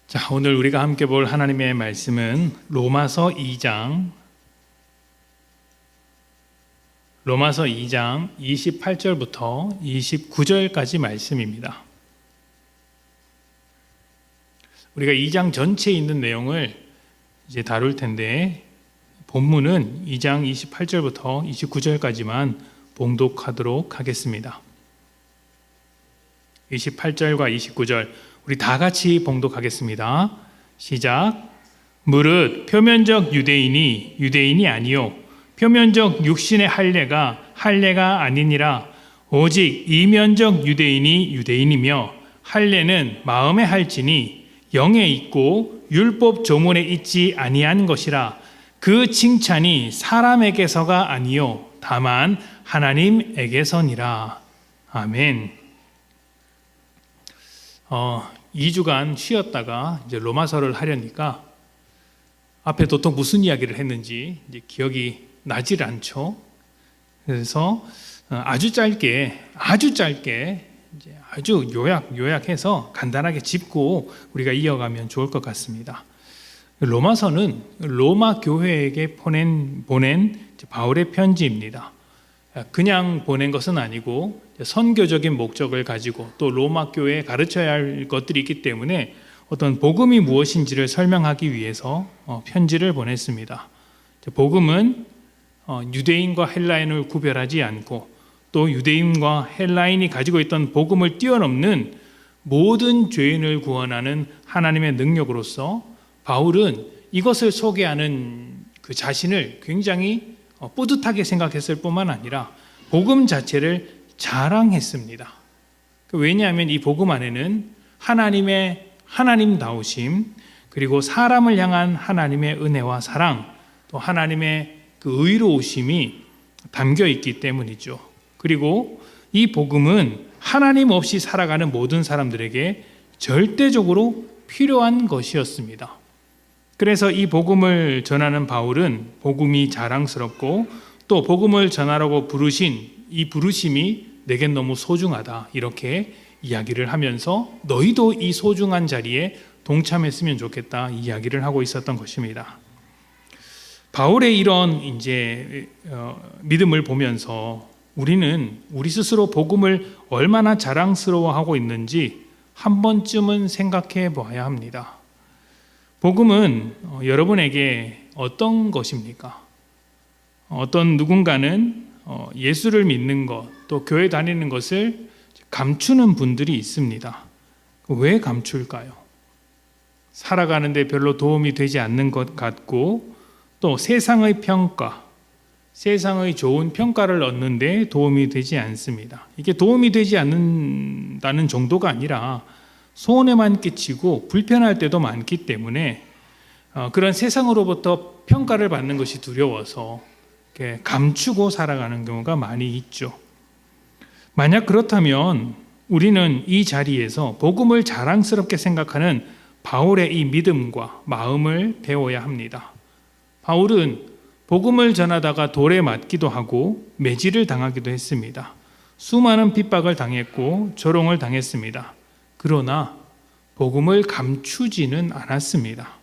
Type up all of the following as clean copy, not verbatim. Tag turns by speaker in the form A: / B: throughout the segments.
A: 자, 오늘 우리가 함께 볼 하나님의 말씀은 로마서 2장 28절부터 29절까지 말씀입니다. 우리가 2장 전체에 있는 내용을 이제 다룰 텐데, 본문은 2장 28절부터 29절까지만 봉독하도록 하겠습니다. 28절과 29절 우리 다 같이 봉독하겠습니다. 시작. 무릇 표면적 유대인이 유대인이 아니요 표면적 육신의 할례가 아니니라. 오직 이면적 유대인이 유대인이며 할례는 마음에 할지니 영에 있고 율법 조문에 있지 아니한 것이라. 그 칭찬이 사람에게서가 아니요 다만 하나님에게서니라. 아멘. 2주간 쉬었다가 이제 로마서를 하려니까 앞에 도통 무슨 이야기를 했는지 이제 기억이 나질 않죠. 그래서 아주 짧게 이제 아주 요약해서 간단하게 짚고 우리가 이어가면 좋을 것 같습니다. 로마서는 로마 교회에게 보낸 바울의 편지입니다. 그냥 보낸 것은 아니고 선교적인 목적을 가지고 또 로마 교회에 가르쳐야 할 것들이 있기 때문에 어떤 복음이 무엇인지를 설명하기 위해서 편지를 보냈습니다. 복음은 유대인과 헬라인을 구별하지 않고 또 유대인과 헬라인이 가지고 있던 복음을 뛰어넘는 모든 죄인을 구원하는 하나님의 능력으로서 바울은 이것을 소개하는 그 자신을 굉장히 뿌듯하게 생각했을 뿐만 아니라 복음 자체를 자랑했습니다. 왜냐하면 이 복음 안에는 하나님의 하나님다우심, 그리고 사람을 향한 하나님의 은혜와 사랑, 또 하나님의 그 의로우심이 담겨 있기 때문이죠. 그리고 이 복음은 하나님 없이 살아가는 모든 사람들에게 절대적으로 필요한 것이었습니다. 그래서 이 복음을 전하는 바울은 복음이 자랑스럽고 또 복음을 전하라고 부르신 이 부르심이 내겐 너무 소중하다, 이렇게 이야기를 하면서 너희도 이 소중한 자리에 동참했으면 좋겠다 이야기를 하고 있었던 것입니다. 바울의 이런 믿음을 보면서 우리는 우리 스스로 복음을 얼마나 자랑스러워하고 있는지 한 번쯤은 생각해 보아야 합니다. 복음은 여러분에게 어떤 것입니까? 어떤 누군가는 예수를 믿는 것, 또 교회 다니는 것을 감추는 분들이 있습니다. 왜 감출까요? 살아가는데 별로 도움이 되지 않는 것 같고, 또 세상의 평가, 세상의 좋은 평가를 얻는데 도움이 되지 않습니다. 이게 도움이 되지 않는다는 정도가 아니라 손해만 끼치고 불편할 때도 많기 때문에 그런 세상으로부터 평가를 받는 것이 두려워서 이렇게 감추고 살아가는 경우가 많이 있죠. 만약 그렇다면 우리는 이 자리에서 복음을 자랑스럽게 생각하는 바울의 이 믿음과 마음을 배워야 합니다. 바울은 복음을 전하다가 돌에 맞기도 하고 매질을 당하기도 했습니다. 수많은 핍박을 당했고 조롱을 당했습니다. 그러나 복음을 감추지는 않았습니다.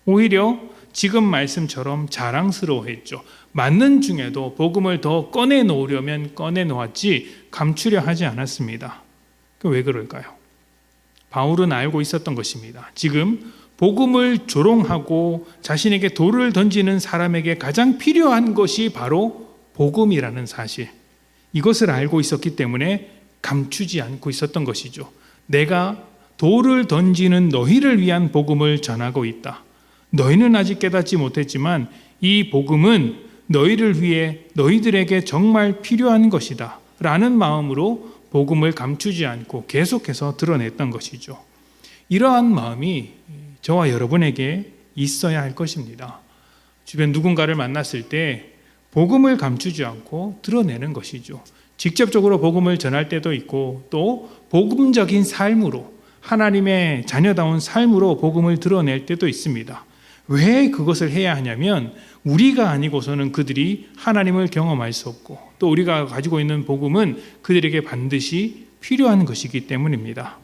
A: 오히려 지금 말씀처럼 자랑스러워했죠. 맞는 중에도 복음을 더 꺼내놓으려면 꺼내놓았지 감추려 하지 않았습니다. 왜 그럴까요? 바울은 알고 있었던 것입니다. 지금 복음을 조롱하고 자신에게 돌을 던지는 사람에게 가장 필요한 것이 바로 복음이라는 사실, 이것을 알고 있었기 때문에 감추지 않고 있었던 것이죠. 내가 돌을 던지는 너희를 위한 복음을 전하고 있다. 너희는 아직 깨닫지 못했지만 이 복음은 너희를 위해 너희들에게 정말 필요한 것이다 라는 마음으로 복음을 감추지 않고 계속해서 드러냈던 것이죠. 이러한 마음이 저와 여러분에게 있어야 할 것입니다. 주변 누군가를 만났을 때 복음을 감추지 않고 드러내는 것이죠. 직접적으로 복음을 전할 때도 있고 또 복음적인 삶으로, 하나님의 자녀다운 삶으로 복음을 드러낼 때도 있습니다. 왜 그것을 해야 하냐면 우리가 아니고서는 그들이 하나님을 경험할 수 없고 또 우리가 가지고 있는 복음은 그들에게 반드시 필요한 것이기 때문입니다.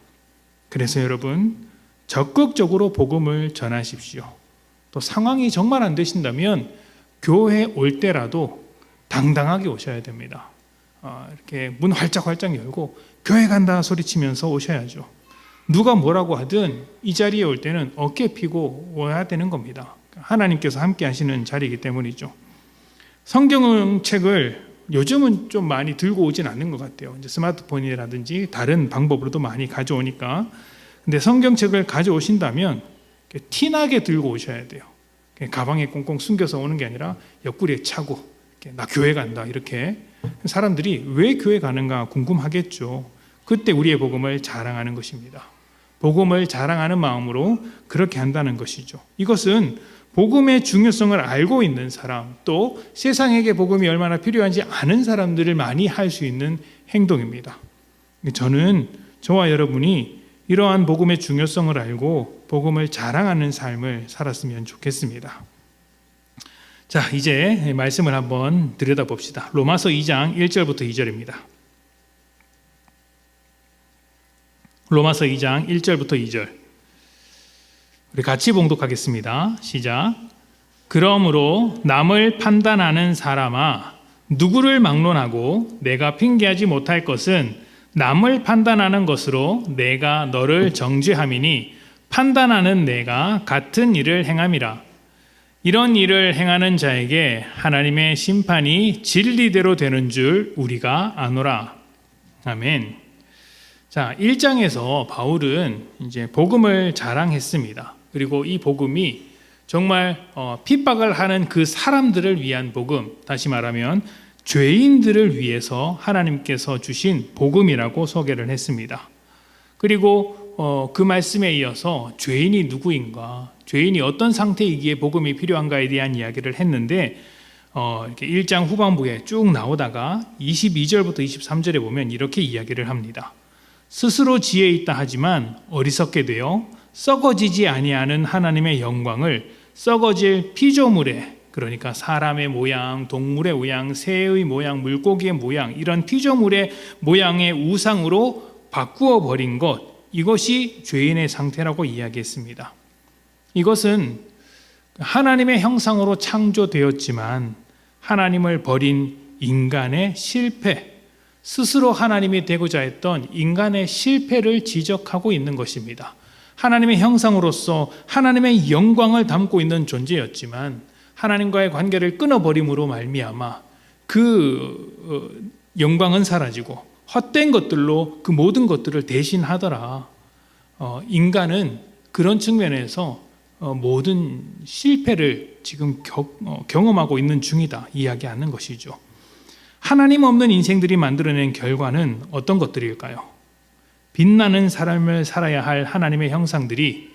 A: 그래서 여러분, 적극적으로 복음을 전하십시오. 또 상황이 정말 안 되신다면 교회 올 때라도 당당하게 오셔야 됩니다. 이렇게 문 활짝활짝 열고 교회 간다 소리치면서 오셔야죠. 누가 뭐라고 하든 이 자리에 올 때는 어깨 피고 와야 되는 겁니다. 하나님께서 함께 하시는 자리이기 때문이죠. 성경책을 요즘은 좀 많이 들고 오진 않는 것 같아요. 이제 스마트폰이라든지 다른 방법으로도 많이 가져오니까. 근데 성경책을 가져오신다면 티나게 들고 오셔야 돼요. 가방에 꽁꽁 숨겨서 오는 게 아니라 옆구리에 차고 나 교회 간다 이렇게. 사람들이 왜 교회 가는가 궁금하겠죠. 그때 우리의 복음을 자랑하는 것입니다. 복음을 자랑하는 마음으로 그렇게 한다는 것이죠. 이것은 복음의 중요성을 알고 있는 사람, 또 세상에게 복음이 얼마나 필요한지 아는 사람들을 많이 할 수 있는 행동입니다. 저는 저와 여러분이 이러한 복음의 중요성을 알고 복음을 자랑하는 삶을 살았으면 좋겠습니다. 자, 이제 말씀을 한번 들여다봅시다. 로마서 2장 1절부터 2절입니다. 로마서 2장 1절부터 2절. 우리 같이 봉독하겠습니다. 시작. 그러므로 남을 판단하는 사람아, 누구를 막론하고 내가 핑계하지 못할 것은 남을 판단하는 것으로 내가 너를 정죄함이니 판단하는 내가 같은 일을 행함이라. 이런 일을 행하는 자에게 하나님의 심판이 진리대로 되는 줄 우리가 아노라. 아멘. 자, 1장에서 바울은 이제 복음을 자랑했습니다. 그리고 이 복음이 정말 핍박을 하는 그 사람들을 위한 복음, 다시 말하면 죄인들을 위해서 하나님께서 주신 복음이라고 소개를 했습니다. 그리고 그 말씀에 이어서 죄인이 누구인가, 죄인이 어떤 상태이기에 복음이 필요한가에 대한 이야기를 했는데 이렇게 1장 후반부에 쭉 나오다가 22절부터 23절에 보면 이렇게 이야기를 합니다. 스스로 지혜 있다 하지만 어리석게 되어 썩어지지 아니하는 하나님의 영광을 썩어질 피조물에, 그러니까 사람의 모양, 동물의 모양, 새의 모양, 물고기의 모양, 이런 피조물의 모양의 우상으로 바꾸어 버린 것, 이것이 죄인의 상태라고 이야기했습니다. 이것은 하나님의 형상으로 창조되었지만 하나님을 버린 인간의 실패, 스스로 하나님이 되고자 했던 인간의 실패를 지적하고 있는 것입니다. 하나님의 형상으로서 하나님의 영광을 담고 있는 존재였지만 하나님과의 관계를 끊어버림으로 말미암아 그 영광은 사라지고 헛된 것들로 그 모든 것들을 대신하더라. 인간은 그런 측면에서 모든 실패를 지금 경험하고 있는 중이다 이야기하는 것이죠. 하나님 없는 인생들이 만들어낸 결과는 어떤 것들일까요? 빛나는 삶을 살아야 할 하나님의 형상들이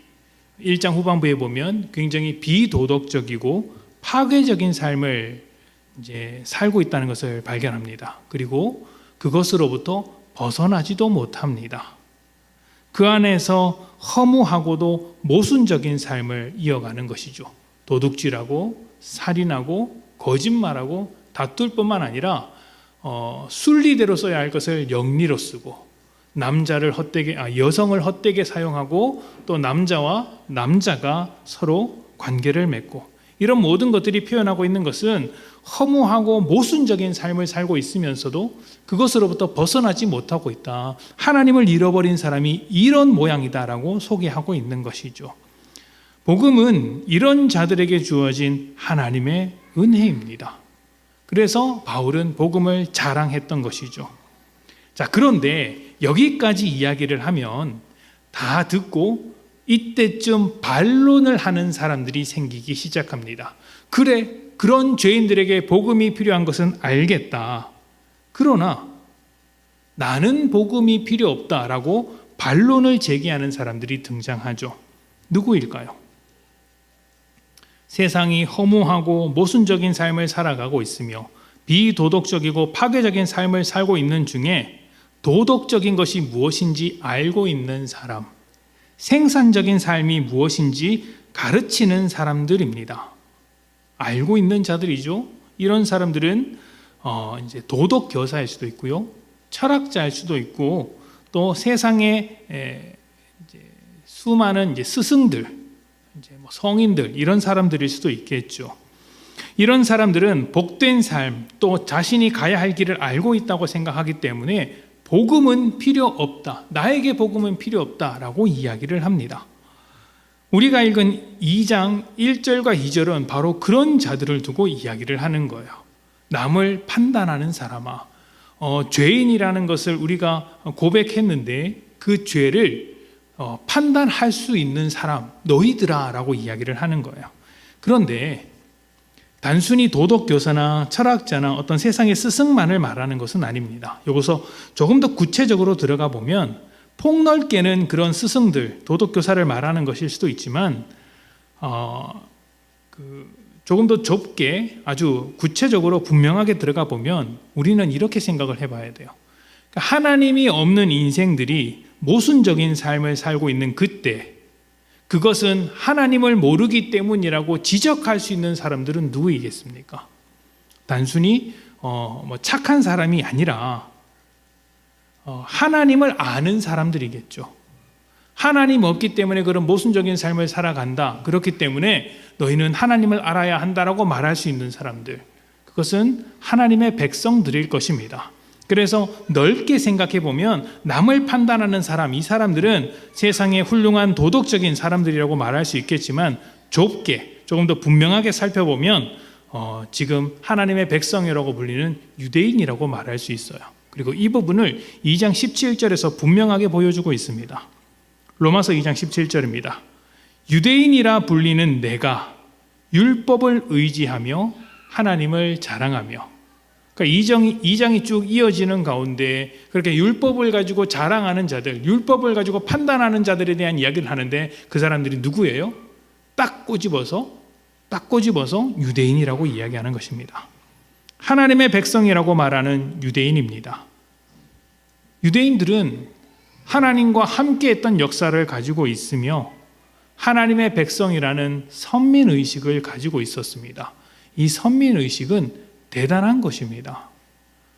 A: 1장 후반부에 보면 굉장히 비도덕적이고 파괴적인 삶을 이제 살고 있다는 것을 발견합니다. 그리고 그것으로부터 벗어나지도 못합니다. 그 안에서 허무하고도 모순적인 삶을 이어가는 것이죠. 도둑질하고 살인하고 거짓말하고 다툴 뿐만 아니라 순리대로 써야 할 것을 영리로 쓰고 여성을 헛되게 사용하고 또 남자와 남자가 서로 관계를 맺고, 이런 모든 것들이 표현하고 있는 것은 허무하고 모순적인 삶을 살고 있으면서도 그것으로부터 벗어나지 못하고 있다. 하나님을 잃어버린 사람이 이런 모양이다라고 소개하고 있는 것이죠. 복음은 이런 자들에게 주어진 하나님의 은혜입니다. 그래서 바울은 복음을 자랑했던 것이죠. 자, 그런데 여기까지 이야기를 하면 다 듣고 이때쯤 반론을 하는 사람들이 생기기 시작합니다. 그래, 그런 죄인들에게 복음이 필요한 것은 알겠다. 그러나 나는 복음이 필요 없다라고 반론을 제기하는 사람들이 등장하죠. 누구일까요? 세상이 허무하고 모순적인 삶을 살아가고 있으며 비도덕적이고 파괴적인 삶을 살고 있는 중에 도덕적인 것이 무엇인지 알고 있는 사람, 생산적인 삶이 무엇인지 가르치는 사람들입니다. 알고 있는 자들이죠. 이런 사람들은 이제 도덕 교사일 수도 있고요, 철학자일 수도 있고, 또 세상의 수많은 이제 스승들, 이제 뭐 성인들 이런 사람들일 수도 있겠죠. 이런 사람들은 복된 삶, 또 자신이 가야 할 길을 알고 있다고 생각하기 때문에 복음은 필요 없다. 나에게 복음은 필요 없다라고 이야기를 합니다. 우리가 읽은 2장 1절과 2절은 바로 그런 자들을 두고 이야기를 하는 거예요. 남을 판단하는 사람아, 죄인이라는 것을 우리가 고백했는데 그 죄를 판단할 수 있는 사람, 너희들아 라고 이야기를 하는 거예요. 그런데 단순히 도덕교사나 철학자나 어떤 세상의 스승만을 말하는 것은 아닙니다. 여기서 조금 더 구체적으로 들어가 보면 폭넓게는 그런 스승들, 도덕교사를 말하는 것일 수도 있지만 조금 더 좁게 아주 구체적으로 분명하게 들어가 보면 우리는 이렇게 생각을 해봐야 돼요. 하나님이 없는 인생들이 모순적인 삶을 살고 있는 그때, 그것은 하나님을 모르기 때문이라고 지적할 수 있는 사람들은 누구이겠습니까? 단순히 착한 사람이 아니라 하나님을 아는 사람들이겠죠. 하나님 없기 때문에 그런 모순적인 삶을 살아간다. 그렇기 때문에 너희는 하나님을 알아야 한다라고 말할 수 있는 사람들, 그것은 하나님의 백성들일 것입니다. 그래서 넓게 생각해 보면 남을 판단하는 사람, 이 사람들은 세상의 훌륭한 도덕적인 사람들이라고 말할 수 있겠지만 좁게 조금 더 분명하게 살펴보면 지금 하나님의 백성이라고 불리는 유대인이라고 말할 수 있어요. 그리고 이 부분을 2장 17절에서 분명하게 보여주고 있습니다. 로마서 2장 17절입니다. 유대인이라 불리는 내가 율법을 의지하며 하나님을 자랑하며, 그러니까 2장이 쭉 이어지는 가운데 그렇게 율법을 가지고 자랑하는 자들, 율법을 가지고 판단하는 자들에 대한 이야기를 하는데 그 사람들이 누구예요? 딱 꼬집어서 유대인이라고 이야기하는 것입니다. 하나님의 백성이라고 말하는 유대인입니다. 유대인들은 하나님과 함께했던 역사를 가지고 있으며 하나님의 백성이라는 선민의식을 가지고 있었습니다. 이 선민의식은 대단한 것입니다.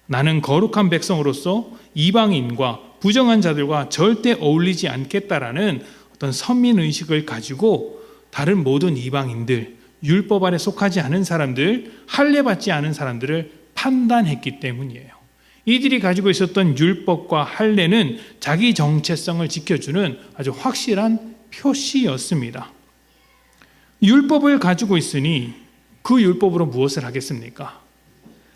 A: 나는 거룩한 백성으로서 이방인과 부정한 자들과 절대 어울리지 않겠다라는 어떤 선민의식을 가지고 다른 모든 이방인들, 율법 아래 속하지 않은 사람들, 할례받지 않은 사람들을 판단했기 때문이에요. 이들이 가지고 있었던 율법과 할례는 자기 정체성을 지켜주는 아주 확실한 표시였습니다. 율법을 가지고 있으니 그 율법으로 무엇을 하겠습니까?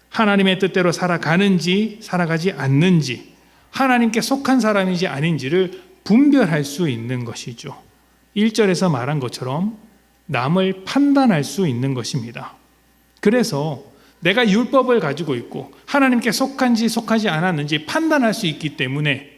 A: 하나님의 뜻대로 살아가는지 살아가지 않는지, 하나님께 속한 사람인지 아닌지를 분별할 수 있는 것이죠. 1절에서 말한 것처럼 남을 판단할 수 있는 것입니다. 그래서 내가 율법을 가지고 있고 하나님께 속한지 속하지 않았는지 판단할 수 있기 때문에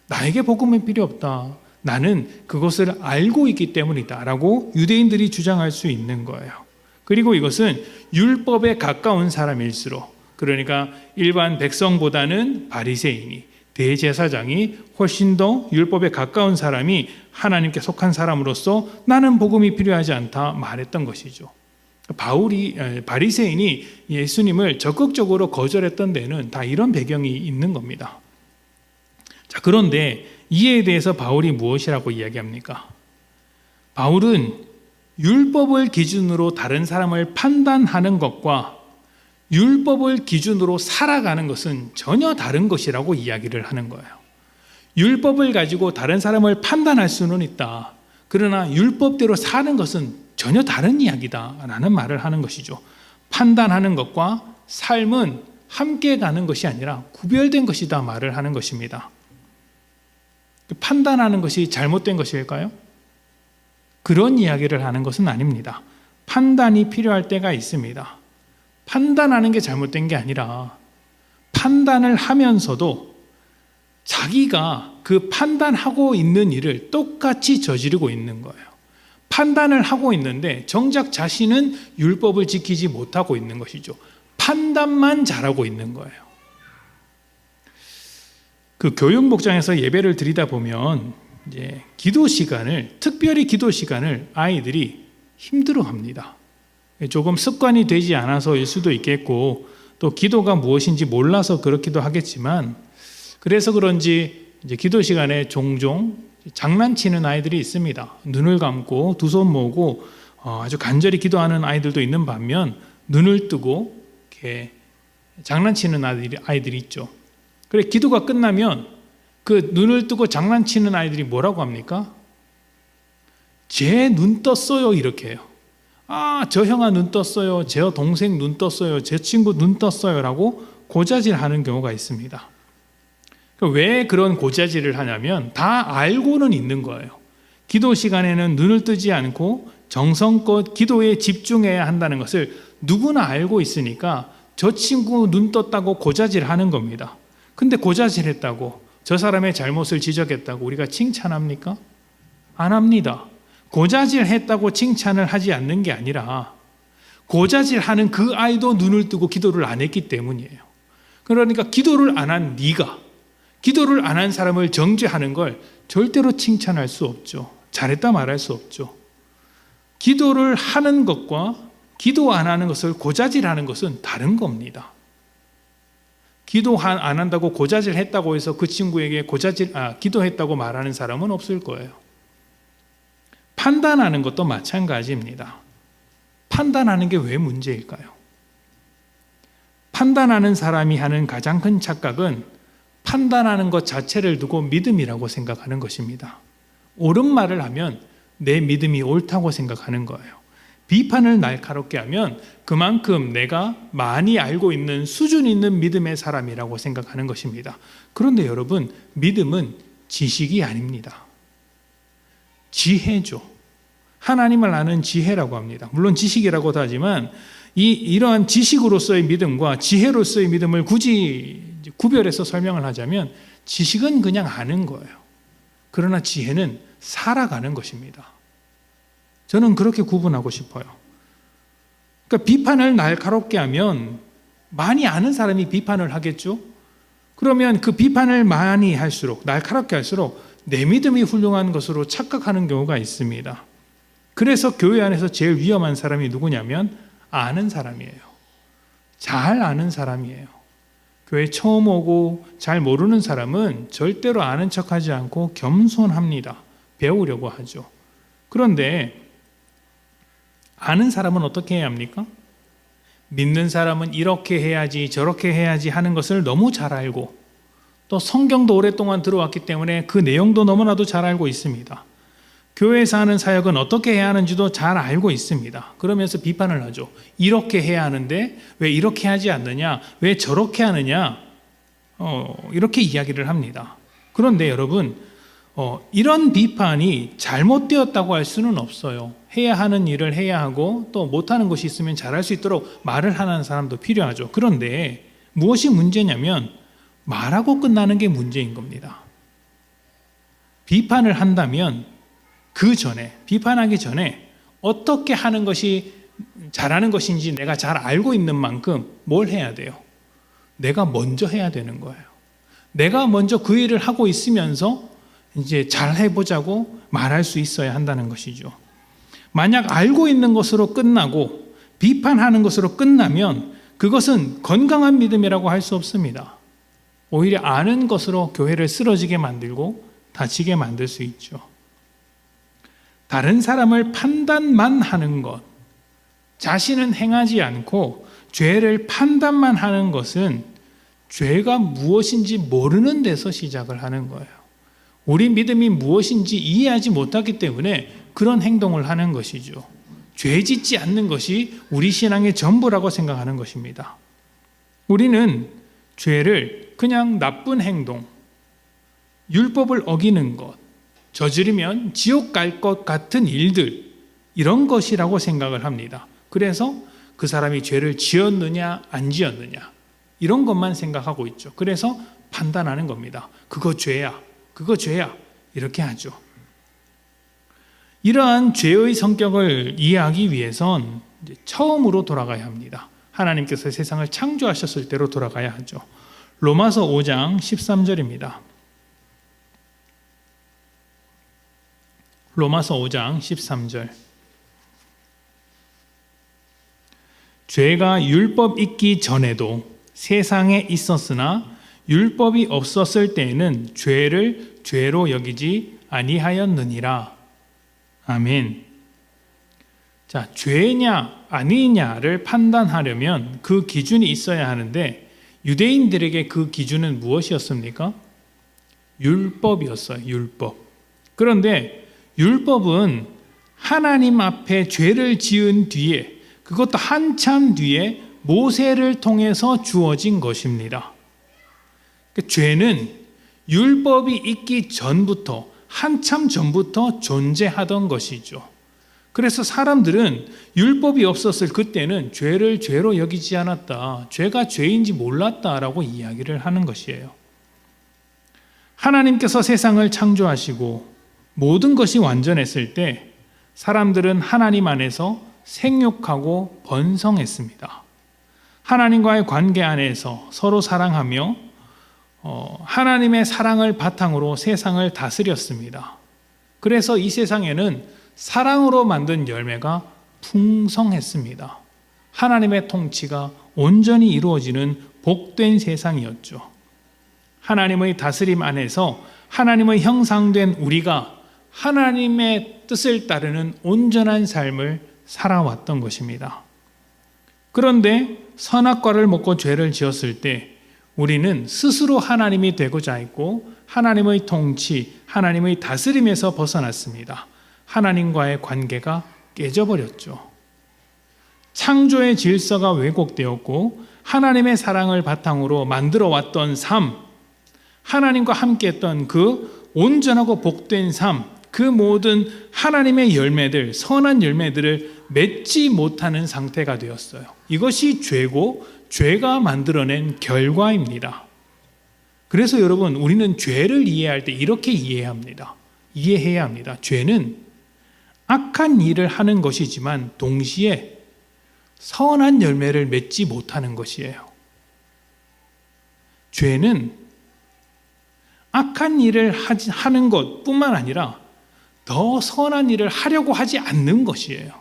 A: 나에게 복음은 필요 없다. 나는 그것을 알고 있기 때문이다 라고 유대인들이 주장할 수 있는 거예요. 그리고 이것은 율법에 가까운 사람일수록, 그러니까 일반 백성보다는 바리새인이, 대제사장이 훨씬 더 율법에 가까운 사람이 하나님께 속한 사람으로서 나는 복음이 필요하지 않다 말했던 것이죠. 바리새인이 예수님을 적극적으로 거절했던 데는 다 이런 배경이 있는 겁니다. 자, 그런데 이에 대해서 바울이 무엇이라고 이야기합니까? 바울은 율법을 기준으로 다른 사람을 판단하는 것과 율법을 기준으로 살아가는 것은 전혀 다른 것이라고 이야기를 하는 거예요. 율법을 가지고 다른 사람을 판단할 수는 있다. 그러나 율법대로 사는 것은 전혀 다른 이야기다라는 말을 하는 것이죠. 판단하는 것과 삶은 함께 가는 것이 아니라 구별된 것이다 말을 하는 것입니다. 판단하는 것이 잘못된 것일까요? 그런 이야기를 하는 것은 아닙니다. 판단이 필요할 때가 있습니다. 판단하는 게 잘못된 게 아니라 판단을 하면서도 자기가 그 판단하고 있는 일을 똑같이 저지르고 있는 거예요. 판단을 하고 있는데 정작 자신은 율법을 지키지 못하고 있는 것이죠. 판단만 잘하고 있는 거예요. 그 교육 목장에서 예배를 드리다 보면 이제 기도 시간을, 특별히 기도 시간을 아이들이 힘들어합니다. 조금 습관이 되지 않아서일 수도 있겠고, 또 기도가 무엇인지 몰라서 그렇기도 하겠지만, 그래서 그런지 이제 기도 시간에 종종 장난치는 아이들이 있습니다. 눈을 감고 두 손 모으고 아주 간절히 기도하는 아이들도 있는 반면 눈을 뜨고 이렇게 장난치는 아이들이 있죠. 그래 기도가 끝나면 그 눈을 뜨고 장난치는 아이들이 뭐라고 합니까? 제 눈 떴어요 이렇게 해요. 저 형아 눈 떴어요. 제 동생 눈 떴어요. 제 친구 눈 떴어요 라고 고자질하는 경우가 있습니다. 왜 그런 고자질을 하냐면 다 알고는 있는 거예요. 기도 시간에는 눈을 뜨지 않고 정성껏 기도에 집중해야 한다는 것을 누구나 알고 있으니까 저 친구 눈 떴다고 고자질하는 겁니다. 근데 고자질했다고 저 사람의 잘못을 지적했다고 우리가 칭찬합니까? 안 합니다. 고자질했다고 칭찬을 하지 않는 게 아니라 고자질하는 그 아이도 눈을 뜨고 기도를 안 했기 때문이에요. 그러니까 기도를 안 한 네가 기도를 안 한 사람을 정죄하는 걸 절대로 칭찬할 수 없죠. 잘했다 말할 수 없죠. 기도를 하는 것과 기도 안 하는 것을 고자질하는 것은 다른 겁니다. 기도 안 한다고 고자질 했다고 해서 그 친구에게 기도했다고 말하는 사람은 없을 거예요. 판단하는 것도 마찬가지입니다. 판단하는 게 왜 문제일까요? 판단하는 사람이 하는 가장 큰 착각은 판단하는 것 자체를 두고 믿음이라고 생각하는 것입니다. 옳은 말을 하면 내 믿음이 옳다고 생각하는 거예요. 비판을 날카롭게 하면 그만큼 내가 많이 알고 있는 수준 있는 믿음의 사람이라고 생각하는 것입니다. 그런데 여러분, 믿음은 지식이 아닙니다. 지혜죠. 하나님을 아는 지혜라고 합니다. 물론 지식이라고도 하지만 이러한 지식으로서의 믿음과 지혜로서의 믿음을 굳이 구별해서 설명을 하자면 지식은 그냥 아는 거예요. 그러나 지혜는 살아가는 것입니다. 저는 그렇게 구분하고 싶어요. 그러니까 비판을 날카롭게 하면 많이 아는 사람이 비판을 하겠죠? 그러면 그 비판을 많이 할수록, 날카롭게 할수록 내 믿음이 훌륭한 것으로 착각하는 경우가 있습니다. 그래서 교회 안에서 제일 위험한 사람이 누구냐면 아는 사람이에요. 잘 아는 사람이에요. 교회 처음 오고 잘 모르는 사람은 절대로 아는 척하지 않고 겸손합니다. 배우려고 하죠. 그런데 아는 사람은 어떻게 해야 합니까? 믿는 사람은 이렇게 해야지 저렇게 해야지 하는 것을 너무 잘 알고 또 성경도 오랫동안 들어왔기 때문에 그 내용도 너무나도 잘 알고 있습니다. 교회에서 하는 사역은 어떻게 해야 하는지도 잘 알고 있습니다. 그러면서 비판을 하죠. 이렇게 해야 하는데 왜 이렇게 하지 않느냐? 왜 저렇게 하느냐? 이렇게 이야기를 합니다. 그런데 여러분, 이런 비판이 잘못되었다고 할 수는 없어요. 해야 하는 일을 해야 하고 또 못하는 것이 있으면 잘할 수 있도록 말을 하는 사람도 필요하죠. 그런데 무엇이 문제냐면 말하고 끝나는 게 문제인 겁니다. 비판을 한다면 그 전에, 비판하기 전에 어떻게 하는 것이 잘하는 것인지 내가 잘 알고 있는 만큼 뭘 해야 돼요? 내가 먼저 해야 되는 거예요. 내가 먼저 그 일을 하고 있으면서 이제 잘 해보자고 말할 수 있어야 한다는 것이죠. 만약 알고 있는 것으로 끝나고 비판하는 것으로 끝나면 그것은 건강한 믿음이라고 할 수 없습니다. 오히려 아는 것으로 교회를 쓰러지게 만들고 다치게 만들 수 있죠. 다른 사람을 판단만 하는 것, 자신은 행하지 않고 죄를 판단만 하는 것은 죄가 무엇인지 모르는 데서 시작을 하는 거예요. 우리 믿음이 무엇인지 이해하지 못하기 때문에 그런 행동을 하는 것이죠. 죄 짓지 않는 것이 우리 신앙의 전부라고 생각하는 것입니다. 우리는 죄를 그냥 나쁜 행동, 율법을 어기는 것, 저지르면 지옥 갈 것 같은 일들, 이런 것이라고 생각을 합니다. 그래서 그 사람이 죄를 지었느냐 안 지었느냐 이런 것만 생각하고 있죠. 그래서 판단하는 겁니다. 그거 죄야, 그거 죄야, 이렇게 하죠. 이러한 죄의 성격을 이해하기 위해선 이제 처음으로 돌아가야 합니다. 하나님께서 세상을 창조하셨을 때로 돌아가야 하죠. 로마서 5장 13절입니다. 로마서 5장 13절. 죄가 율법 있기 전에도 세상에 있었으나 율법이 없었을 때에는 죄를 죄로 여기지 아니하였느니라. 아멘. 자, 죄냐 아니냐를 판단하려면 그 기준이 있어야 하는데 유대인들에게 그 기준은 무엇이었습니까? 율법이었어요. 율법. 그런데 율법은 하나님 앞에 죄를 지은 뒤에, 그것도 한참 뒤에 모세를 통해서 주어진 것입니다. 그러니까 죄는 율법이 있기 전부터, 한참 전부터 존재하던 것이죠. 그래서 사람들은 율법이 없었을 그때는 죄를 죄로 여기지 않았다, 죄가 죄인지 몰랐다라고 이야기를 하는 것이에요. 하나님께서 세상을 창조하시고 모든 것이 완전했을 때 사람들은 하나님 안에서 생육하고 번성했습니다. 하나님과의 관계 안에서 서로 사랑하며 하나님의 사랑을 바탕으로 세상을 다스렸습니다. 그래서 이 세상에는 사랑으로 만든 열매가 풍성했습니다. 하나님의 통치가 온전히 이루어지는 복된 세상이었죠. 하나님의 다스림 안에서 하나님의 형상된 우리가 하나님의 뜻을 따르는 온전한 삶을 살아왔던 것입니다. 그런데 선악과를 먹고 죄를 지었을 때 우리는 스스로 하나님이 되고자 했고 하나님의 통치, 하나님의 다스림에서 벗어났습니다. 하나님과의 관계가 깨져버렸죠. 창조의 질서가 왜곡되었고 하나님의 사랑을 바탕으로 만들어 왔던 삶, 하나님과 함께했던 그 온전하고 복된 삶, 그 모든 하나님의 열매들, 선한 열매들을 맺지 못하는 상태가 되었어요. 이것이 죄고 죄가 만들어낸 결과입니다. 그래서 여러분, 우리는 죄를 이해할 때 이렇게 이해해야 합니다. 죄는 악한 일을 하는 것이지만 동시에 선한 열매를 맺지 못하는 것이에요. 죄는 악한 일을 하는 것뿐만 아니라 더 선한 일을 하려고 하지 않는 것이에요.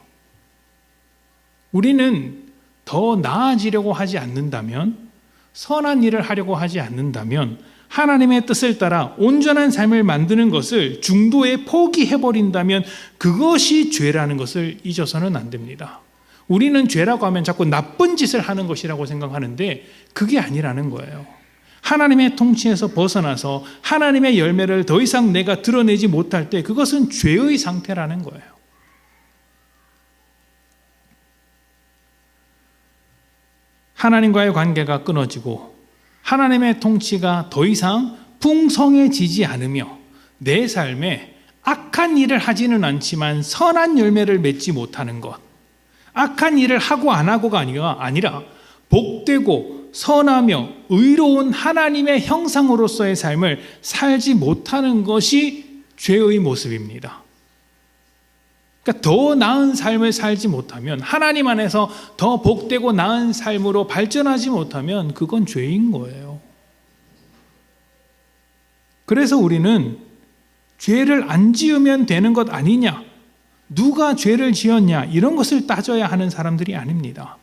A: 우리는 더 나아지려고 하지 않는다면, 선한 일을 하려고 하지 않는다면 하나님의 뜻을 따라 온전한 삶을 만드는 것을 중도에 포기해버린다면 그것이 죄라는 것을 잊어서는 안 됩니다. 우리는 죄라고 하면 자꾸 나쁜 짓을 하는 것이라고 생각하는데 그게 아니라는 거예요. 하나님의 통치에서 벗어나서 하나님의 열매를 더 이상 내가 드러내지 못할 때 그것은 죄의 상태라는 거예요. 하나님과의 관계가 끊어지고 하나님의 통치가 더 이상 풍성해지지 않으며 내 삶에 악한 일을 하지는 않지만 선한 열매를 맺지 못하는 것, 악한 일을 하고 안 하고가 아니라 복되고 선하며 의로운 하나님의 형상으로서의 삶을 살지 못하는 것이 죄의 모습입니다. 그러니까 더 나은 삶을 살지 못하면, 하나님 안에서 더 복되고 나은 삶으로 발전하지 못하면 그건 죄인 거예요. 그래서 우리는 죄를 안 지으면 되는 것 아니냐, 누가 죄를 지었냐, 이런 것을 따져야 하는 사람들이 아닙니다.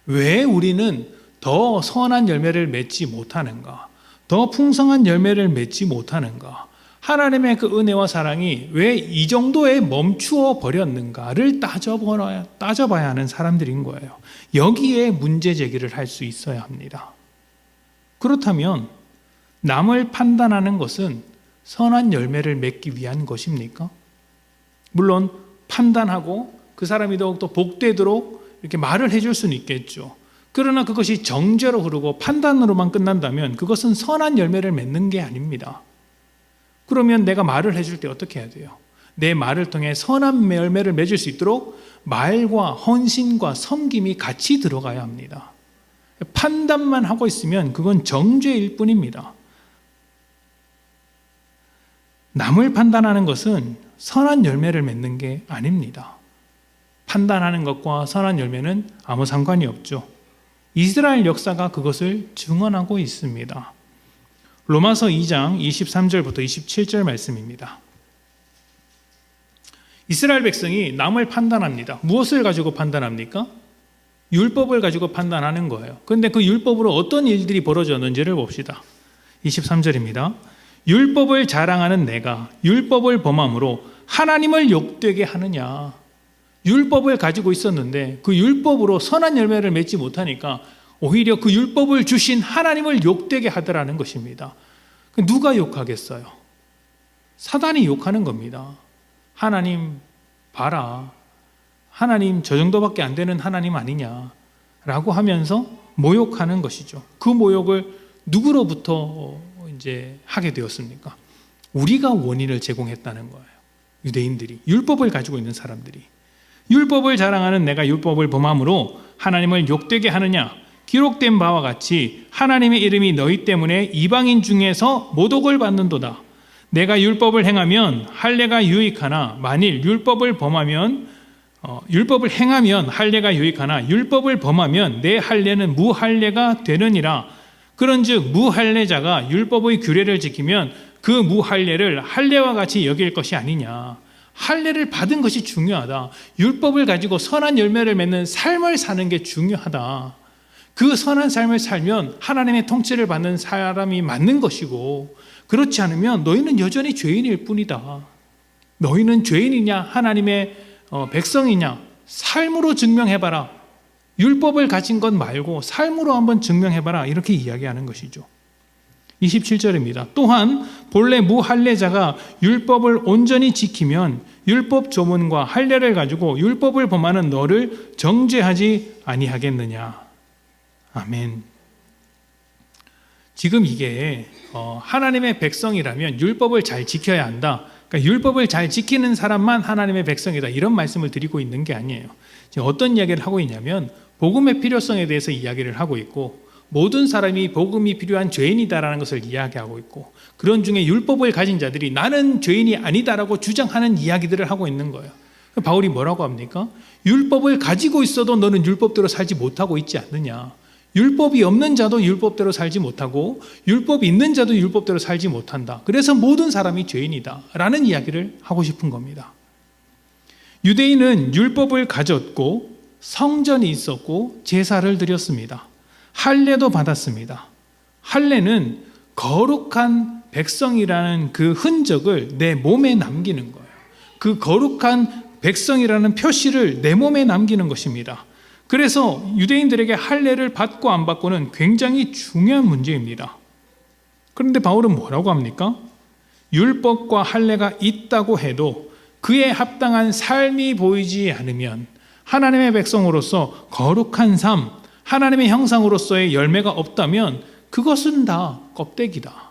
A: 왜 우리는 더 선한 열매를 맺지 못하는가? 더 풍성한 열매를 맺지 못하는가? 하나님의 그 은혜와 사랑이 왜 이 정도에 멈추어 버렸는가를 따져봐야 하는 사람들인 거예요. 여기에 문제 제기를 할 수 있어야 합니다. 그렇다면 남을 판단하는 것은 선한 열매를 맺기 위한 것입니까? 물론 판단하고 그 사람이 더욱더 복되도록 이렇게 말을 해줄 수는 있겠죠. 그러나 그것이 정죄로 흐르고 판단으로만 끝난다면 그것은 선한 열매를 맺는 게 아닙니다. 그러면 내가 말을 해줄 때 어떻게 해야 돼요? 내 말을 통해 선한 열매를 맺을 수 있도록 말과 헌신과 섬김이 같이 들어가야 합니다. 판단만 하고 있으면 그건 정죄일 뿐입니다. 남을 판단하는 것은 선한 열매를 맺는 게 아닙니다. 판단하는 것과 선한 열매는 아무 상관이 없죠. 이스라엘 역사가 그것을 증언하고 있습니다. 로마서 2장 23절부터 27절 말씀입니다. 이스라엘 백성이 남을 판단합니다. 무엇을 가지고 판단합니까? 율법을 가지고 판단하는 거예요. 그런데 그 율법으로 어떤 일들이 벌어졌는지를 봅시다. 23절입니다. 율법을 자랑하는 내가 율법을 범함으로 하나님을 욕되게 하느냐. 율법을 가지고 있었는데 그 율법으로 선한 열매를 맺지 못하니까 오히려 그 율법을 주신 하나님을 욕되게 하더라는 것입니다. 누가 욕하겠어요? 사단이 욕하는 겁니다. 하나님 봐라, 하나님 저 정도밖에 안 되는 하나님 아니냐라고 하면서 모욕하는 것이죠. 그 모욕을 누구로부터 이제 하게 되었습니까? 우리가 원인을 제공했다는 거예요. 유대인들이, 율법을 가지고 있는 사람들이. 율법을 자랑하는 내가 율법을 범함으로 하나님을 욕되게 하느냐? 기록된 바와 같이 하나님의 이름이 너희 때문에 이방인 중에서 모독을 받는도다. 내가 율법을 행하면 할례가 유익하나 만일 율법을 행하면 할례가 유익하나 율법을 범하면 내 할례는 무할례가 되느니라. 그런즉 무할례자가 율법의 규례를 지키면 그 무할례를 할례와 같이 여길 것이 아니냐. 할례를 받은 것이 중요하다. 율법을 가지고 선한 열매를 맺는 삶을 사는 게 중요하다. 그 선한 삶을 살면 하나님의 통치를 받는 사람이 맞는 것이고, 그렇지 않으면 너희는 여전히 죄인일 뿐이다. 너희는 죄인이냐 하나님의 백성이냐 삶으로 증명해봐라. 율법을 가진 것 말고 삶으로 한번 증명해봐라. 이렇게 이야기하는 것이죠. 27절입니다. 또한 본래 무할례자가 율법을 온전히 지키면 율법 조문과 할례를 가지고 율법을 범하는 너를 정죄하지 아니하겠느냐. 아멘. 지금 이게 하나님의 백성이라면 율법을 잘 지켜야 한다. 그러니까 율법을 잘 지키는 사람만 하나님의 백성이다. 이런 말씀을 드리고 있는 게 아니에요. 지금 어떤 이야기를 하고 있냐면 복음의 필요성에 대해서 이야기를 하고 있고, 모든 사람이 복음이 필요한 죄인이다라는 것을 이야기하고 있고, 그런 중에 율법을 가진 자들이 나는 죄인이 아니다라고 주장하는 이야기들을 하고 있는 거예요. 바울이 뭐라고 합니까? 율법을 가지고 있어도 너는 율법대로 살지 못하고 있지 않느냐. 율법이 없는 자도 율법대로 살지 못하고 율법이 있는 자도 율법대로 살지 못한다. 그래서 모든 사람이 죄인이다 라는 이야기를 하고 싶은 겁니다. 유대인은 율법을 가졌고 성전이 있었고 제사를 드렸습니다. 할례도 받았습니다. 할례는 거룩한 백성이라는 그 흔적을 내 몸에 남기는 거예요. 그 거룩한 백성이라는 표시를 내 몸에 남기는 것입니다. 그래서 유대인들에게 할례를 받고 안 받고는 굉장히 중요한 문제입니다. 그런데 바울은 뭐라고 합니까? 율법과 할례가 있다고 해도 그에 합당한 삶이 보이지 않으면 하나님의 백성으로서 거룩한 삶, 하나님의 형상으로서의 열매가 없다면 그것은 다 껍데기다.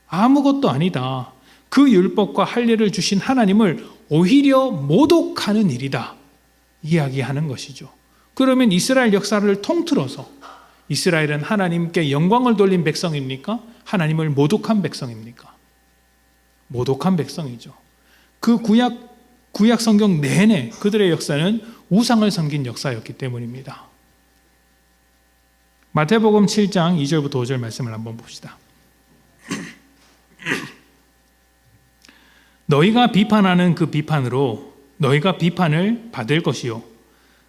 A: 아무것도 아니다. 그 율법과 할례를 주신 하나님을 오히려 모독하는 일이다. 이야기하는 것이죠. 그러면 이스라엘 역사를 통틀어서 이스라엘은 하나님께 영광을 돌린 백성입니까? 하나님을 모독한 백성입니까? 모독한 백성이죠. 그 구약 성경 내내 그들의 역사는 우상을 섬긴 역사였기 때문입니다. 마태복음 7장 2절부터 5절 말씀을 한번 봅시다. 너희가 비판하는 그 비판으로 너희가 비판을 받을 것이요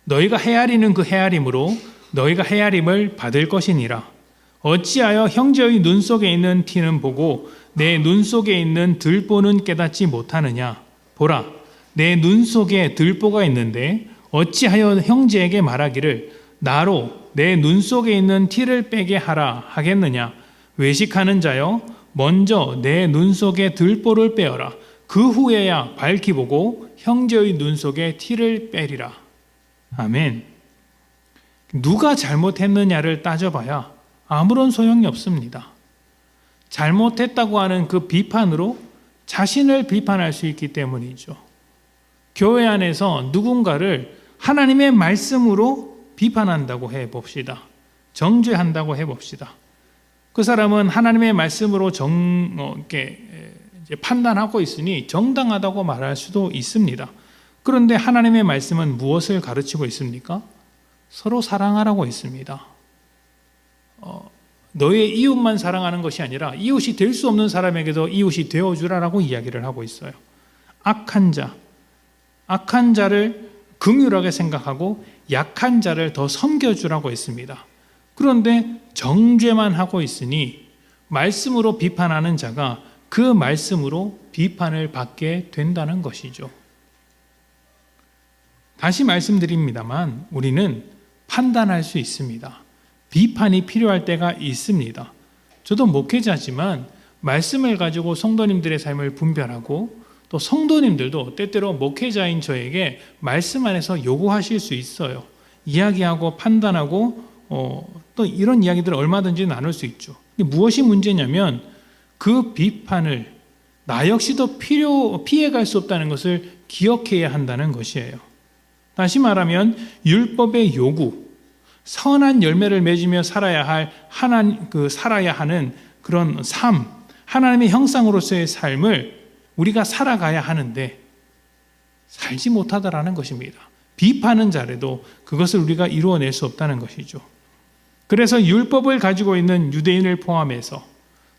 A: 너희가 헤아리는 그 헤아림으로 너희가 헤아림을 받을 것이니라. 어찌하여 형제의 눈 속에 있는 티는 보고 내 눈 속에 있는 들보는 깨닫지 못하느냐. 보라, 내 눈 속에 들보가 있는데 어찌하여 형제에게 말하기를 나로 내 눈 속에 있는 티를 빼게 하라 하겠느냐. 외식하는 자여, 먼저 내 눈 속에 들보를 빼어라. 그 후에야 밝히 보고 형제의 눈 속에 티를 빼리라. 아멘. 누가 잘못했느냐를 따져봐야 아무런 소용이 없습니다. 잘못했다고 하는 그 비판으로 자신을 비판할 수 있기 때문이죠. 교회 안에서 누군가를 하나님의 말씀으로 비판한다고 해봅시다. 정죄한다고 해봅시다. 그 사람은 하나님의 말씀으로 판단하고 있으니 정당하다고 말할 수도 있습니다. 그런데 하나님의 말씀은 무엇을 가르치고 있습니까? 서로 사랑하라고 있습니다. 너의 이웃만 사랑하는 것이 아니라 이웃이 될 수 없는 사람에게도 이웃이 되어주라라고 이야기를 하고 있어요. 악한 자를 긍휼하게 생각하고 약한 자를 더 섬겨주라고 했습니다. 그런데 정죄만 하고 있으니 말씀으로 비판하는 자가 그 말씀으로 비판을 받게 된다는 것이죠. 다시 말씀드립니다만 우리는 판단할 수 있습니다. 비판이 필요할 때가 있습니다. 저도 목회자지만 말씀을 가지고 성도님들의 삶을 분별하고 또 성도님들도 때때로 목회자인 저에게 말씀 안에서 요구하실 수 있어요. 이야기하고 판단하고 또 이런 이야기들을 얼마든지 나눌 수 있죠. 근데 무엇이 문제냐면 그 비판을 나 역시도 피해갈 수 없다는 것을 기억해야 한다는 것이에요. 다시 말하면 율법의 요구, 선한 열매를 맺으며 살아야 하는 그런 삶, 하나님의 형상으로서의 삶을 우리가 살아가야 하는데 살지 못하다라는 것입니다. 비판은 잘해도 그것을 우리가 이루어낼 수 없다는 것이죠. 그래서 율법을 가지고 있는 유대인을 포함해서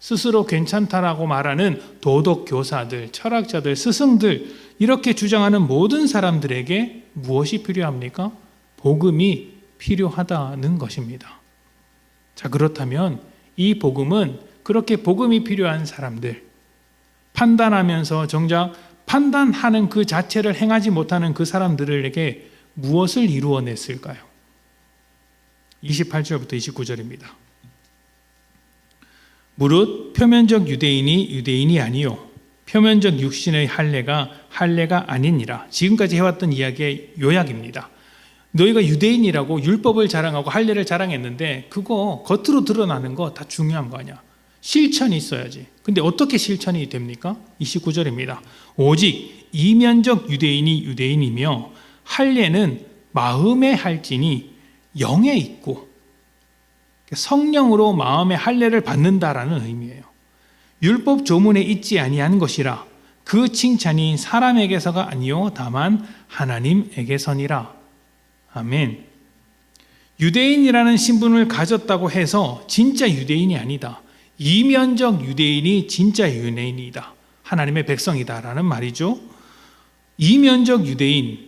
A: 스스로 괜찮다라고 말하는 도덕 교사들, 철학자들, 스승들 이렇게 주장하는 모든 사람들에게 무엇이 필요합니까? 복음이 필요하다는 것입니다. 자, 그렇다면 이 복음은 그렇게 복음이 필요한 사람들, 판단하면서 정작 판단하는 그 자체를 행하지 못하는 그 사람들에게 무엇을 이루어냈을까요? 28절부터 29절입니다. 무릇 표면적 유대인이 유대인이 아니요 표면적 육신의 할례가 아니니라. 지금까지 해왔던 이야기의 요약입니다. 너희가 유대인이라고 율법을 자랑하고 할례를 자랑했는데 그거 겉으로 드러나는 거 다 중요한 거 아니야. 실천이 있어야지. 근데 어떻게 실천이 됩니까? 29절입니다. 오직 이면적 유대인이 유대인이며 할례는 마음에 할지니 영에 있고 성령으로 마음의 할례를 받는다라는 의미예요. 율법 조문에 있지 아니한 것이라 그 칭찬이 사람에게서가 아니요 다만 하나님에게서니라. 아멘. 유대인이라는 신분을 가졌다고 해서 진짜 유대인이 아니다. 이면적 유대인이 진짜 유대인이다. 하나님의 백성이다라는 말이죠. 이면적 유대인,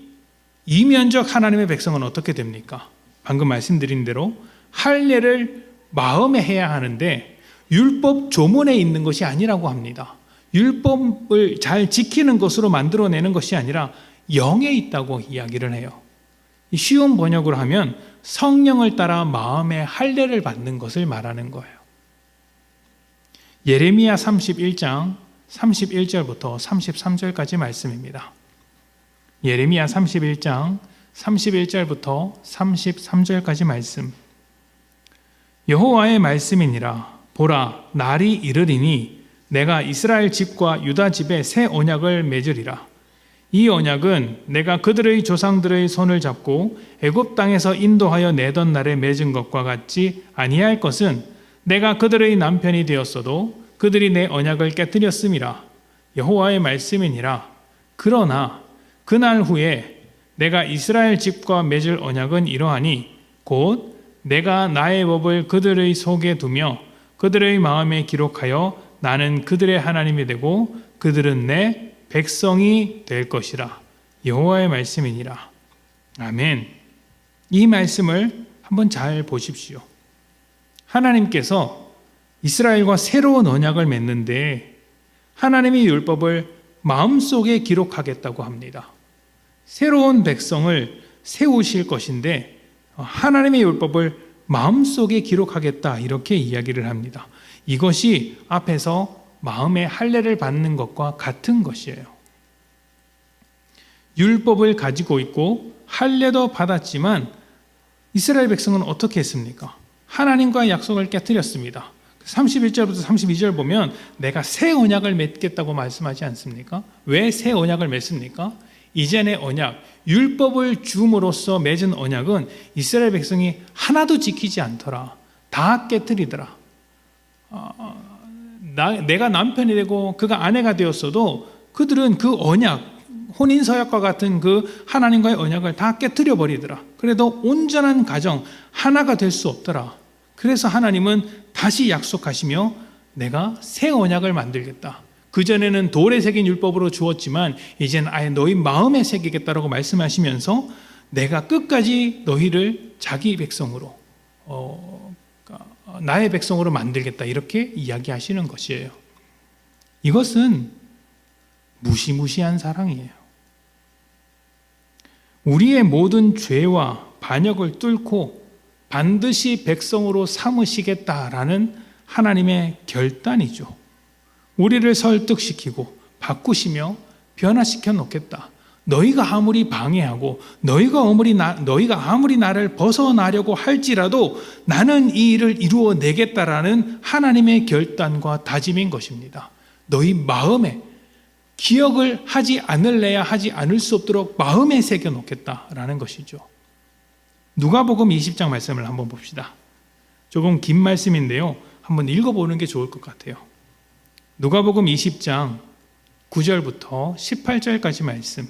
A: 이면적 하나님의 백성은 어떻게 됩니까? 방금 말씀드린 대로 할례를 마음에 해야 하는데 율법 조문에 있는 것이 아니라고 합니다. 율법을 잘 지키는 것으로 만들어내는 것이 아니라 영에 있다고 이야기를 해요. 쉬운 번역으로 하면 성령을 따라 마음의 할례를 받는 것을 말하는 거예요. 예레미야 31장 31절부터 33절까지 말씀입니다. 예레미야 31장 31절부터 33절까지 말씀. 여호와의 말씀이니라. 보라, 날이 이르리니 내가 이스라엘 집과 유다 집에 새 언약을 맺으리라. 이 언약은 내가 그들의 조상들의 손을 잡고 애굽 땅에서 인도하여 내던 날에 맺은 것과 같지 아니할 것은 내가 그들의 남편이 되었어도 그들이 내 언약을 깨뜨렸음이라. 여호와의 말씀이니라. 그러나 그날 후에 내가 이스라엘 집과 맺을 언약은 이러하니 곧 내가 나의 법을 그들의 속에 두며 그들의 마음에 기록하여 나는 그들의 하나님이 되고 그들은 내 백성이 될 것이라. 여호와의 말씀이니라. 아멘. 이 말씀을 한번 잘 보십시오. 하나님께서 이스라엘과 새로운 언약을 맺는데 하나님의 율법을 마음속에 기록하겠다고 합니다. 새로운 백성을 세우실 것인데 하나님의 율법을 마음속에 기록하겠다 이렇게 이야기를 합니다. 이것이 앞에서 마음의 할례를 받는 것과 같은 것이에요. 율법을 가지고 있고 할례도 받았지만 이스라엘 백성은 어떻게 했습니까? 하나님과의 약속을 깨뜨렸습니다. 31절부터 32절 보면 내가 새 언약을 맺겠다고 말씀하지 않습니까? 왜 새 언약을 맺습니까? 이전의 언약, 율법을 줌으로써 맺은 언약은 이스라엘 백성이 하나도 지키지 않더라. 다 깨뜨리더라. 내가 남편이 되고 그가 아내가 되었어도 그들은 그 언약, 혼인서약과 같은 그 하나님과의 언약을 다 깨뜨려 버리더라. 그래도 온전한 가정 하나가 될 수 없더라. 그래서 하나님은 다시 약속하시며 내가 새 언약을 만들겠다. 그전에는 돌에 새긴 율법으로 주었지만 이제는 아예 너희 마음에 새기겠다라고 말씀하시면서 내가 끝까지 너희를 자기 백성으로 나의 백성으로 만들겠다 이렇게 이야기하시는 것이에요. 이것은 무시무시한 사랑이에요. 우리의 모든 죄와 반역을 뚫고 반드시 백성으로 삼으시겠다라는 하나님의 결단이죠. 우리를 설득시키고 바꾸시며 변화시켜 놓겠다. 너희가 아무리 방해하고 너희가 아무리 나를 벗어나려고 할지라도 나는 이 일을 이루어내겠다라는 하나님의 결단과 다짐인 것입니다. 너희 마음에 기억을 하지 않을래야 하지 않을 수 없도록 마음에 새겨 놓겠다라는 것이죠. 누가복음 20장 말씀을 한번 봅시다. 조금 긴 말씀인데요. 한번 읽어보는 게 좋을 것 같아요. 누가복음 20장 9절부터 18절까지 말씀.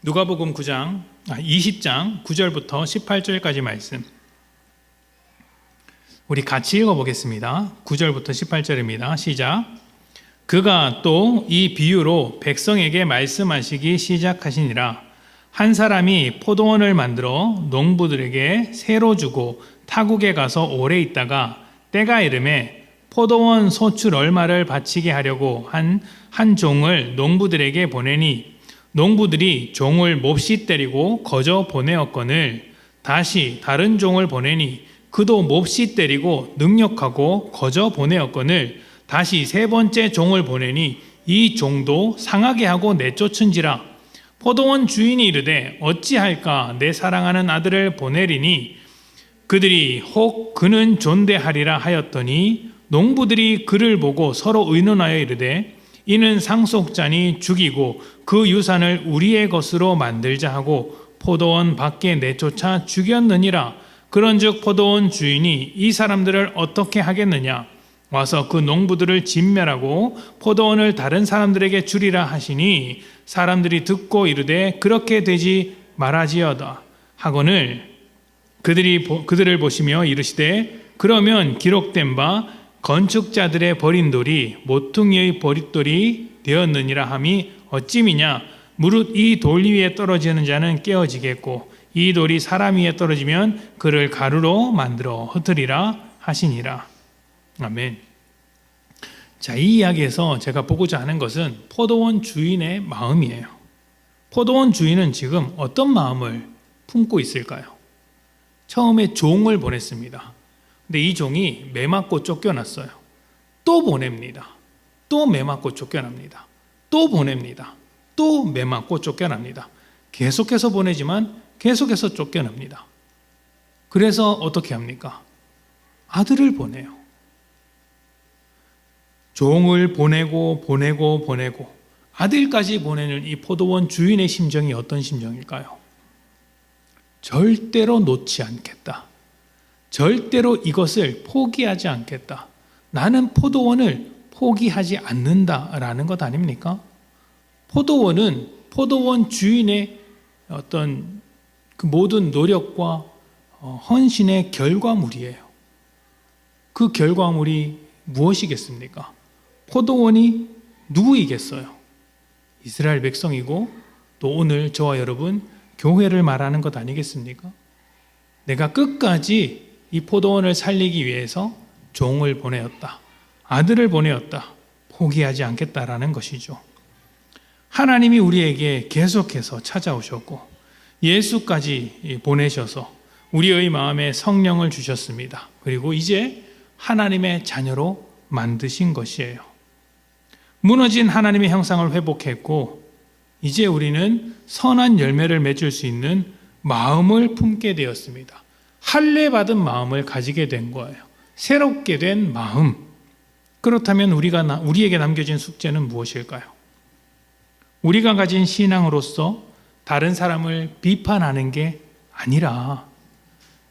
A: 누가복음 20장 9절부터 18절까지 말씀. 우리 같이 읽어보겠습니다. 9절부터 18절입니다. 시작. 그가 또 이 비유로 백성에게 말씀하시기 시작하시니라. 한 사람이 포도원을 만들어 농부들에게 새로 주고 타국에 가서 오래 있다가 때가 이르매 포도원 소출 얼마를 바치게 하려고 한 종을 농부들에게 보내니 농부들이 종을 몹시 때리고 거저 보내었거늘 다시 다른 종을 보내니 그도 몹시 때리고 능욕하고 거저 보내었거늘 다시 세 번째 종을 보내니 이 종도 상하게 하고 내쫓은지라. 포도원 주인이 이르되 어찌할까 내 사랑하는 아들을 보내리니 그들이 혹 그는 존대하리라 하였더니 농부들이 그를 보고 서로 의논하여 이르되 이는 상속자니 죽이고 그 유산을 우리의 것으로 만들자 하고 포도원 밖에 내쫓아 죽였느니라. 그런즉 포도원 주인이 이 사람들을 어떻게 하겠느냐. 와서 그 농부들을 진멸하고 포도원을 다른 사람들에게 주리라 하시니 사람들이 듣고 이르되 그렇게 되지 말아지어다 하거늘 그들을 보시며 이르시되 그러면 기록된 바 건축자들의 버린 돌이 모퉁이의 버릿돌이 되었느니라 함이 어찌미냐. 무릇 이 돌 위에 떨어지는 자는 깨어지겠고 이 돌이 사람 위에 떨어지면 그를 가루로 만들어 흩으리라 하시니라. 아멘. 자, 이 이야기에서 제가 보고자 하는 것은 포도원 주인의 마음이에요. 포도원 주인은 지금 어떤 마음을 품고 있을까요? 처음에 종을 보냈습니다. 근데 이 종이 매 맞고 쫓겨났어요. 또 보냅니다. 또 매 맞고 쫓겨납니다. 또 보냅니다. 또 매 맞고 쫓겨납니다. 계속해서 보내지만 계속해서 쫓겨납니다. 그래서 어떻게 합니까? 아들을 보내요. 종을 보내고 아들까지 보내는 이 포도원 주인의 심정이 어떤 심정일까요? 절대로 놓지 않겠다. 절대로 이것을 포기하지 않겠다. 나는 포도원을 포기하지 않는다라는 것 아닙니까? 포도원은 포도원 주인의 어떤 그 모든 노력과 헌신의 결과물이에요. 그 결과물이 무엇이겠습니까? 포도원이 누구이겠어요? 이스라엘 백성이고 또 오늘 저와 여러분 교회를 말하는 것 아니겠습니까? 내가 끝까지 이 포도원을 살리기 위해서 종을 보내었다. 아들을 보내었다. 포기하지 않겠다라는 것이죠. 하나님이 우리에게 계속해서 찾아오셨고 예수까지 보내셔서 우리의 마음에 성령을 주셨습니다. 그리고 이제 하나님의 자녀로 만드신 것이에요. 무너진 하나님의 형상을 회복했고 이제 우리는 선한 열매를 맺을 수 있는 마음을 품게 되었습니다. 할례받은 마음을 가지게 된 거예요. 새롭게 된 마음. 그렇다면 우리에게 남겨진 숙제는 무엇일까요? 우리가 가진 신앙으로서 다른 사람을 비판하는 게 아니라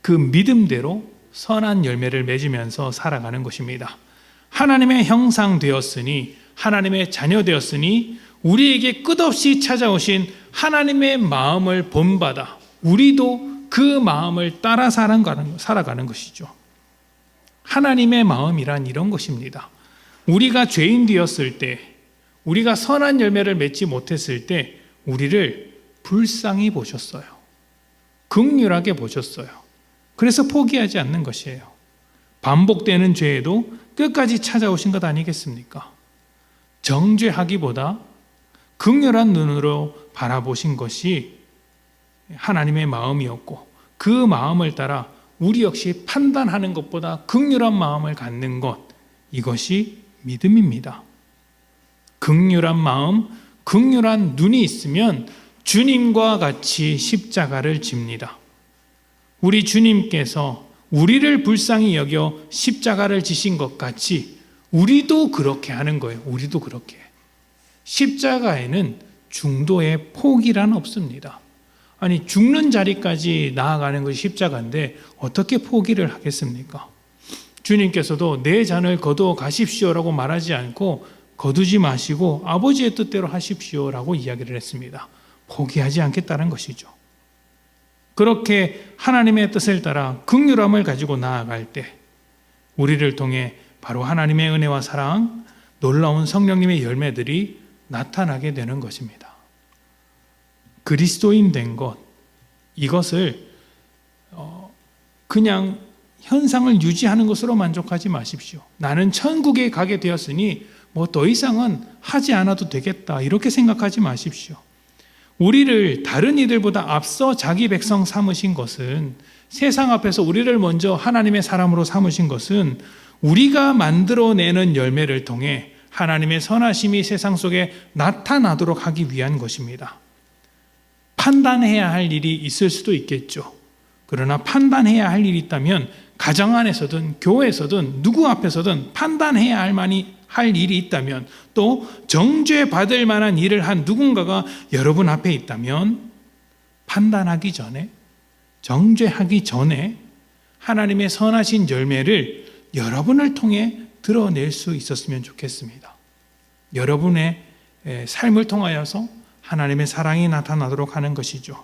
A: 그 믿음대로 선한 열매를 맺으면서 살아가는 것입니다. 하나님의 형상 되었으니 하나님의 자녀 되었으니 우리에게 끝없이 찾아오신 하나님의 마음을 본받아 우리도 그 마음을 따라 살아가는 것이죠. 하나님의 마음이란 이런 것입니다. 우리가 죄인 되었을 때, 우리가 선한 열매를 맺지 못했을 때 우리를 불쌍히 보셨어요. 긍휼하게 보셨어요. 그래서 포기하지 않는 것이에요. 반복되는 죄에도 끝까지 찾아오신 것 아니겠습니까? 정죄하기보다 긍휼한 눈으로 바라보신 것이 하나님의 마음이었고, 그 마음을 따라 우리 역시 판단하는 것보다 긍휼한 마음을 갖는 것, 이것이 믿음입니다. 긍휼한 마음, 긍휼한 눈이 있으면 주님과 같이 십자가를 집니다. 우리 주님께서 우리를 불쌍히 여겨 십자가를 지신 것 같이 우리도 그렇게 하는 거예요. 우리도 그렇게. 십자가에는 중도의 포기란 없습니다. 아니, 죽는 자리까지 나아가는 것이 십자가인데 어떻게 포기를 하겠습니까? 주님께서도 내 잔을 거두어 가십시오라고 말하지 않고 거두지 마시고 아버지의 뜻대로 하십시오라고 이야기를 했습니다. 포기하지 않겠다는 것이죠. 그렇게 하나님의 뜻을 따라 긍휼함을 가지고 나아갈 때 우리를 통해 바로 하나님의 은혜와 사랑, 놀라운 성령님의 열매들이 나타나게 되는 것입니다. 그리스도인 된 것, 이것을 그냥 현상을 유지하는 것으로 만족하지 마십시오. 나는 천국에 가게 되었으니 뭐 더 이상은 하지 않아도 되겠다, 이렇게 생각하지 마십시오. 우리를 다른 이들보다 앞서 자기 백성 삼으신 것은, 세상 앞에서 우리를 먼저 하나님의 사람으로 삼으신 것은 우리가 만들어내는 열매를 통해 하나님의 선하심이 세상 속에 나타나도록 하기 위한 것입니다. 판단해야 할 일이 있을 수도 있겠죠. 그러나 판단해야 할 일이 있다면 가정 안에서든 교회에서든 누구 앞에서든 판단해야 할 일이 있다면, 또 정죄받을 만한 일을 한 누군가가 여러분 앞에 있다면 판단하기 전에, 정죄하기 전에 하나님의 선하신 열매를 여러분을 통해 드러낼 수 있었으면 좋겠습니다. 여러분의 삶을 통하여서 하나님의 사랑이 나타나도록 하는 것이죠.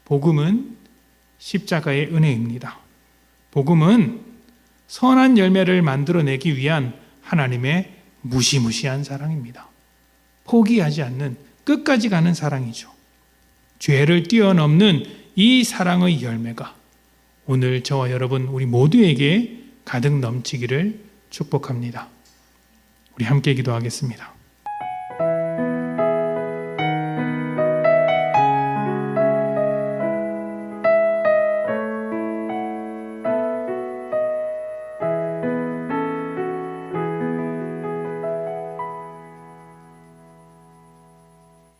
A: 복음은 십자가의 은혜입니다. 복음은 선한 열매를 만들어내기 위한 하나님의 무시무시한 사랑입니다. 포기하지 않는, 끝까지 가는 사랑이죠. 죄를 뛰어넘는 이 사랑의 열매가 오늘 저와 여러분 우리 모두에게 가득 넘치기를 축복합니다. 우리 함께 기도하겠습니다.